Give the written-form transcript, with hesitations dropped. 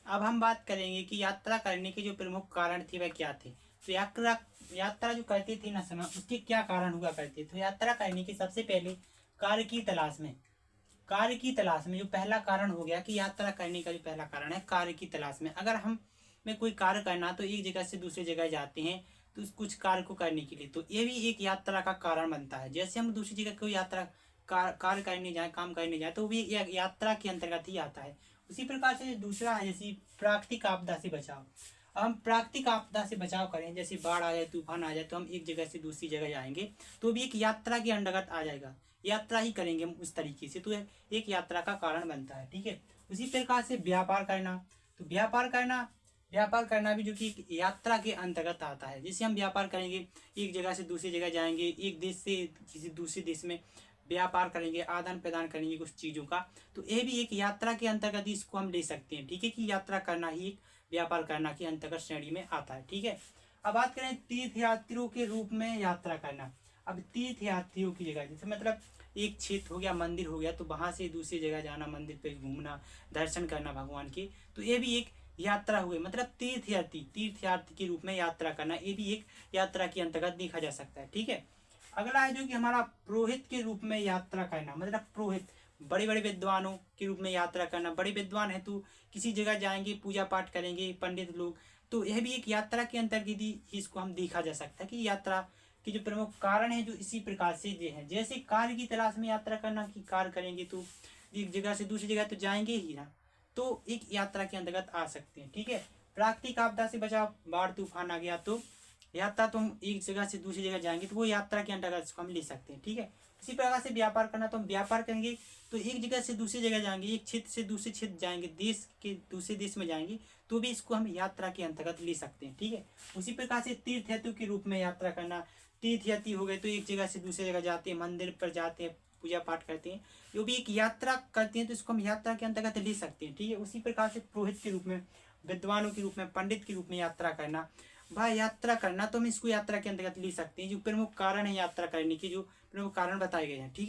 अब हम बात करेंगे कि यात्रा करने के जो प्रमुख कारण थे वह क्या थे। तो यात्रा यात्रा जो करते थे ना समय, उसके क्या कारण हुआ करते। तो यात्रा करने के सबसे पहले कार्य की तलाश में, कार्य की तलाश में जो पहला कारण हो गया कि यात्रा करने का जो पहला कारण है कार्य की तलाश में। अगर हम में कोई कार्य करना तो एक जगह से दूसरी जगह जाते हैं तो कुछ कार्य को करने के लिए, तो ये भी एक यात्रा का कारण बनता है। जैसे हम दूसरी जगह कोई यात्रा कार्य करने जाए, काम करने जाए, तो भी एक यात्रा के अंतर्गत ही आता है। उसी प्रकार से दूसरा है जैसे प्राकृतिक आपदा से बचाव। अब हम प्राकृतिक आपदा से बचाव करें, जैसे बाढ़ आ जाए, तूफान आ जाए, तो हम एक जगह से दूसरी जगह जाएंगे तो भी एक यात्रा के अंतर्गत आ जाएगा, यात्रा ही करेंगे हम उस तरीके से, तो एक यात्रा का कारण बनता है। ठीक है। उसी प्रकार से व्यापार करना, तो व्यापार करना भी जो कि एक यात्रा के अंतर्गत आता है। जैसे हम व्यापार करेंगे, एक जगह से दूसरी जगह जाएंगे, एक देश से किसी दूसरे देश में व्यापार करेंगे, आदान प्रदान करेंगे कुछ चीज़ों का, तो ये भी एक यात्रा के अंतर्गत इसको हम ले सकते हैं। ठीक है, कि यात्रा करना ही एक व्यापार करना के अंतर्गत श्रेणी में आता है। ठीक है। अब बात करें तीर्थयात्रियों के रूप में यात्रा करना। अब तीर्थयात्रियों की जगह जैसे मतलब एक क्षेत्र हो गया, मंदिर हो गया, तो वहां से दूसरी जगह जाना, मंदिर पे घूमना, दर्शन करना भगवान के, तो ये भी एक यात्रा हुई। मतलब तीर्थयात्री के रूप में यात्रा करना, ये भी एक यात्रा के अंतर्गत देखा जा सकता है। ठीक है। अगला है जो कि हमारा पुरोहित के रूप में यात्रा करना। मतलब पुरोहित, बड़े बड़े विद्वानों के रूप में यात्रा करना। बड़े विद्वान है तो किसी जगह जाएंगे, पूजा पाठ करेंगे पंडित लोग, तो यह भी एक यात्रा के अंतर्गत ही इसको हम देखा जा सकता है कि यात्रा के जो प्रमुख कारण है जो इसी प्रकार से ये है। जैसे कार्य की तलाश में यात्रा करना, कि कार्य करेंगे तो एक जगह से दूसरी जगह तो जाएंगे ही ना, तो एक यात्रा के अंतर्गत आ सकते हैं। ठीक है। प्राकृतिक आपदा से बचाव, बाढ़ तूफान आ गया तो यात्रा तो हम एक जगह से दूसरी जगह जाएंगे तो वो यात्रा के अंतर्गत इसको हम ले सकते हैं। ठीक है। इसी प्रकार से व्यापार करना, तो हम व्यापार करेंगे तो एक जगह से दूसरी जगह जाएंगे, एक क्षेत्र से दूसरे क्षेत्र जाएंगे, देश के दूसरे देश में जाएंगे, तो भी इसको हम यात्रा के अंतर्गत ले सकते हैं। ठीक है। उसी प्रकार से तीर्थयात्री के रूप में यात्रा करना, तीर्थयात्री हो गए तो एक जगह से दूसरी जगह जाते हैं, मंदिर पर जाते हैं, पूजा पाठ करते हैं, जो भी एक यात्रा करते हैं तो इसको हम यात्रा के अंतर्गत ले सकते हैं। ठीक है। उसी प्रकार से पुरोहित के रूप में, विद्वानों के रूप में, पंडित के रूप में यात्रा करना, भाई यात्रा करना, तो हम इसको यात्रा के अंतर्गत ले सकते हैं। जो प्रमुख कारण है यात्रा करने के, जो प्रमुख कारण बताए गए हैं। ठीक है।